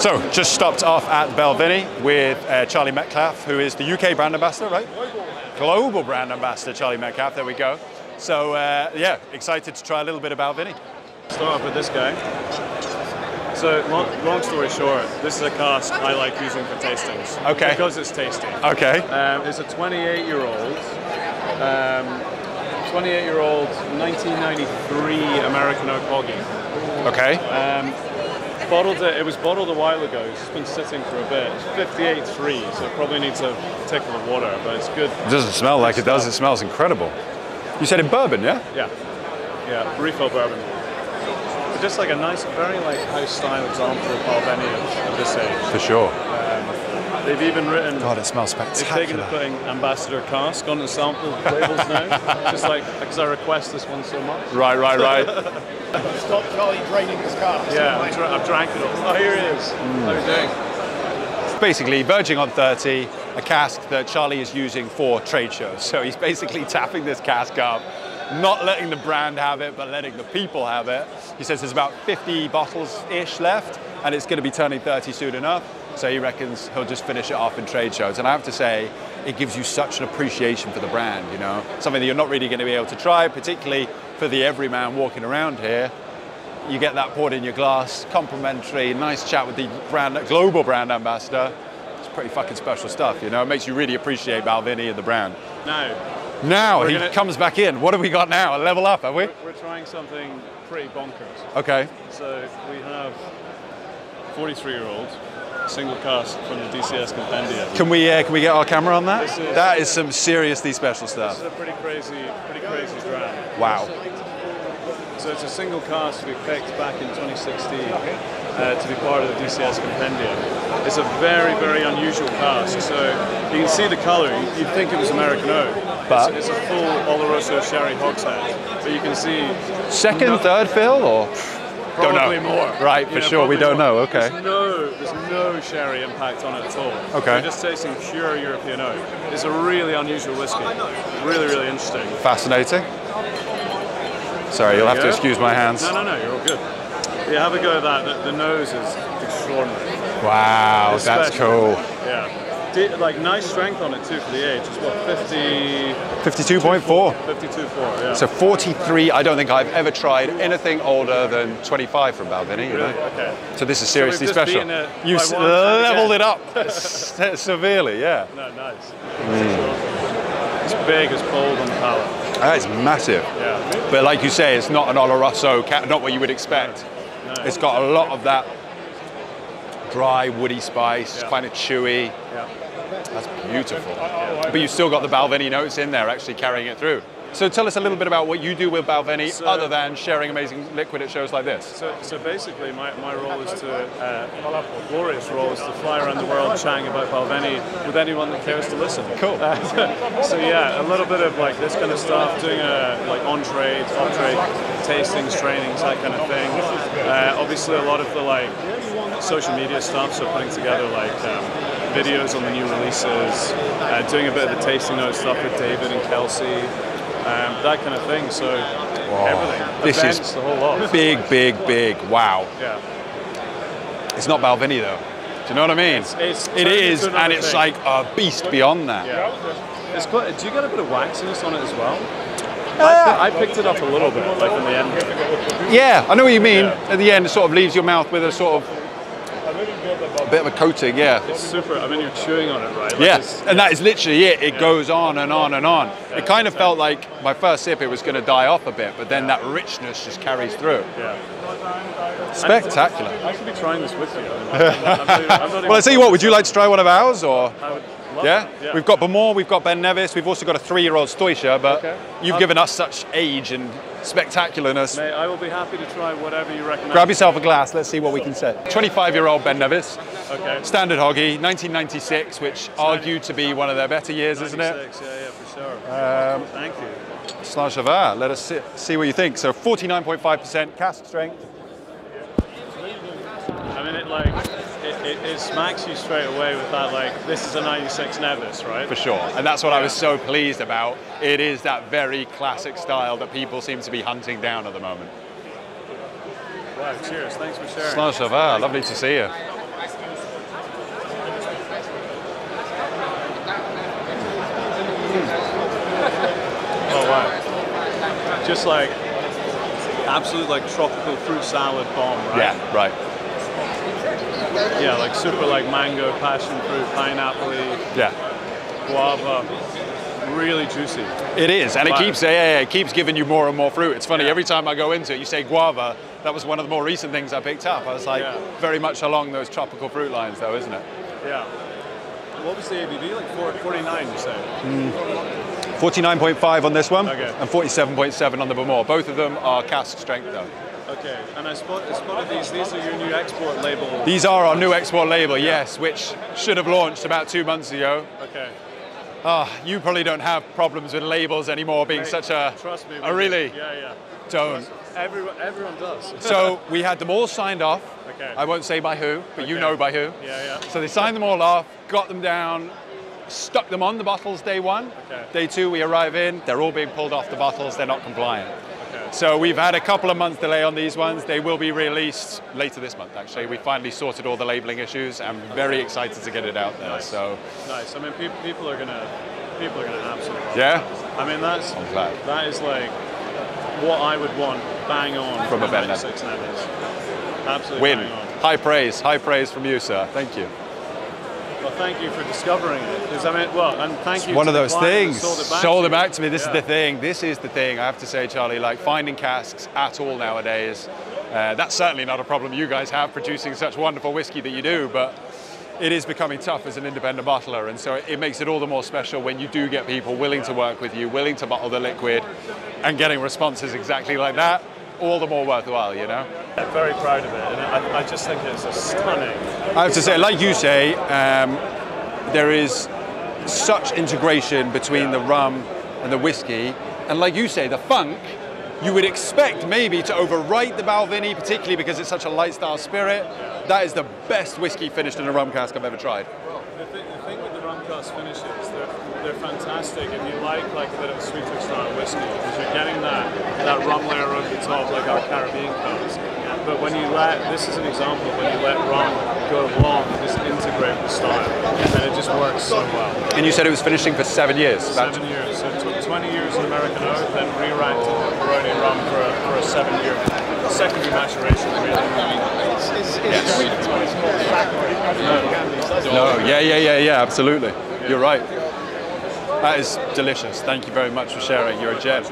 So, just stopped off at Balvenie with Charlie Metcalfe, who is the UK brand ambassador, right? Global brand ambassador, Charlie Metcalfe, there we go. So, yeah, excited to try a little bit of Balvenie. Start off with this guy. So, long story short, this is a cask I like using for tastings. Okay. Because it's tasty. Okay. It's a 28-year-old 1993 American oak boggy. Okay. It was bottled a while ago. It's just been sitting for a bit. It's 58.3, so it probably needs a tickle of water, but it's good. It doesn't smell like it does. It smells incredible. You said in bourbon, yeah? Yeah. Yeah, refill bourbon. Just like a nice, very like house-style example of Balvenie of this age. For sure. They've even written... God, it smells spectacular. They've taken to putting Ambassador cask on the sample labels now. Just like, because I request this one so much. Right. Stop Charlie draining his cask. Yeah, I've drank it all. Oh, here he is. How are you doing? Basically, verging on 30, a cask that Charlie is using for trade shows. So he's basically tapping this cask up, not letting the brand have it, but letting the people have it. He says there's about 50 bottles-ish left, and it's going to be turning 30 soon enough. So he reckons he'll just finish it off in trade shows. And I have to say, it gives you such an appreciation for the brand, you know? Something that you're not really going to be able to try, particularly for the everyman walking around here. You get that poured in your glass, complimentary, nice chat with the global brand ambassador. It's pretty fucking special stuff, you know? It makes you really appreciate Balvenie and the brand. Now he comes back in. What have we got now? A level up, have we? We're trying something pretty bonkers. Okay. So we have 43-year-old. Single cask from the DCS Compendia. Can we get our camera on that? That is some seriously special stuff. This is a pretty crazy dram. Wow. So it's a single cask we picked back in 2016 to be part of the DCS Compendia. It's a very, very unusual cask. So you can see the colour. You'd think it was American oak. But it's a full Oloroso sherry hogshead. But you can see second, third fill, or? Probably more. Right, for sure, we don't know, okay. There's no sherry impact on it at all. Okay. We're just tasting pure European oak. It's a really unusual whiskey. Really, really interesting. Fascinating. Sorry, you'll have to excuse my hands. No, you're all good. Yeah, have a go at that. The nose is extraordinary. Wow, that's cool. Yeah. Like nice strength on it too for the age. It's what, 52.4. 52.4, yeah. So 43, I don't think I've ever tried anything older than 25 from Balvenie, you know? Okay. So this is seriously special. You've leveled it up severely, yeah. No, nice. It's big, it's bold on the palate. That is massive. Yeah. But like you say, it's not an Oloroso, not what you would expect. No. It's got a lot of that dry, woody spice, kind of chewy. Yeah. That's beautiful. But you've still got the Balvenie notes in there, actually carrying it through. So tell us a little bit about what you do with Balvenie, other than sharing amazing liquid at shows like this. So basically, my role is glorious role is to fly around the world chatting about Balvenie with anyone that cares to listen. Cool. So yeah, a little bit of like this kind of stuff, doing like on-trade, off-trade, tastings, trainings, that kind of thing. Obviously, a lot of the like social media stuff, so putting together like videos on the new releases, doing a bit of the tasting note stuff with David and Kelsey. That kind of thing, so everything. This events, is the whole lot. big, wow. Yeah. It's not Balvenie though. Do you know what I mean? It is, and it's like a beast beyond that. Yeah. It's quite, do you get a bit of waxiness on it as well? I picked it up a little bit, like in the end. Yeah, I know what you mean. Yeah. At the end, it sort of leaves your mouth with a sort of a bit of a coating, yeah. It's super, I mean, you're chewing on it, right? Like yeah, and that is literally it. It goes on and on and on. Yeah, it kind of felt like my first sip, it was going to die off a bit, but then that richness just carries through. Yeah. Spectacular. I should be trying this with you. I'm not well, I tell you what, would you like to try one of ours, or? I would love Yeah? We've got Bamor, we've got Ben Nevis, we've also got a 3-year-old Stoischer, but you've given us such age and spectacularness. Mate, I will be happy to try whatever you recommend. Grab yourself a glass, let's see what we can say. 25-year-old Ben Nevis, standard hoggy, 1996, which argued to be one of their better years, isn't it? Yeah, for sure. Thank you. Slajava, let us see what you think. So 49.5% cask strength. I mean, it smacks you straight away with that, like, this is a 96 Nevis, right? For sure, and that's what I was so pleased about. It is that very classic style that people seem to be hunting down at the moment. Wow, cheers, thanks for sharing. Slajava, lovely to see you. Oh wow. Just like absolute like tropical fruit salad bomb, right? Yeah, right. Yeah, like super like mango, passion fruit, pineapple, Yeah. guava, really juicy. It is, and Wow. it keeps giving you more and more fruit. It's funny, Yeah. every time I go into it, you say guava. That was one of the more recent things I picked up. I was like, Yeah. very much along those tropical fruit lines, though, isn't it? Yeah. What was the ABV? Like 49, you say? 49.5 on this one, Okay. and 47.7 on the Bamor. Both of them are cask strength, though. Okay. And I spotted these. These are your new export label. These are our new export label, yes, which should have launched about 2 months ago. Okay. You probably don't have problems with labels anymore, being Hey, such a... Trust me. Oh, really? Yeah. Don't. Everyone does. So we had them all signed off. Okay. I won't say by who, but you Okay. know by who. Yeah. So they signed them all off, got them down, stuck them on the bottles day one. Okay. Day two, we arrive in, they're all being pulled off the bottles, they're not compliant. Okay. So we've had a couple of months delay on these ones. They will be released later this month, actually. We finally sorted all the labeling issues. I'm very excited to get it out there. Nice. So Nice. I mean, people are gonna absolutely love yeah, it. I mean, I'm glad. that is like what I would want bang on From a Ben Nevis. 96 Nevis. Absolutely Win. bang on. High praise from you, sir. Thank you. Well, thank you for discovering it. Because I mean, well, and thank you. One to of the those client things. that Sold to it you. back to me. This Yeah. is the thing. This is the thing. I have to say, Charlie, like finding casks at all nowadays, that's certainly not a problem you guys have producing such wonderful whiskey that you do, but it is becoming tough as an independent bottler, and so it makes it all the more special when you do get people willing to work with you, willing to bottle the liquid, and getting responses exactly like that. All the more worthwhile, you know? I'm very proud of it, and I just think it's a stunning. I have to say, like you say, there is such integration between the rum and the whiskey, and like you say, the funk, you would expect maybe to overwrite the Balvenie, particularly because it's such a light style spirit. That is the best whiskey finished in a rum cask I've ever tried. The thing with the rum cask finishes, they're fantastic if you like a bit of a sweeter style whiskey, because you're getting that rum layer over the top, like our Caribbean cask. But when you this is an example, when you let rum go long, just integrate the style, and it just works so well. And you said it was finishing for 7 years. 7 years, so it took 20 years in American oak, then re-racked into Peroni rum for a 7-year secondary maturation, really. It's sweet, but it's not saccharin. No, yeah, absolutely. You're right. That is delicious. Thank you very much for sharing. You're a gem.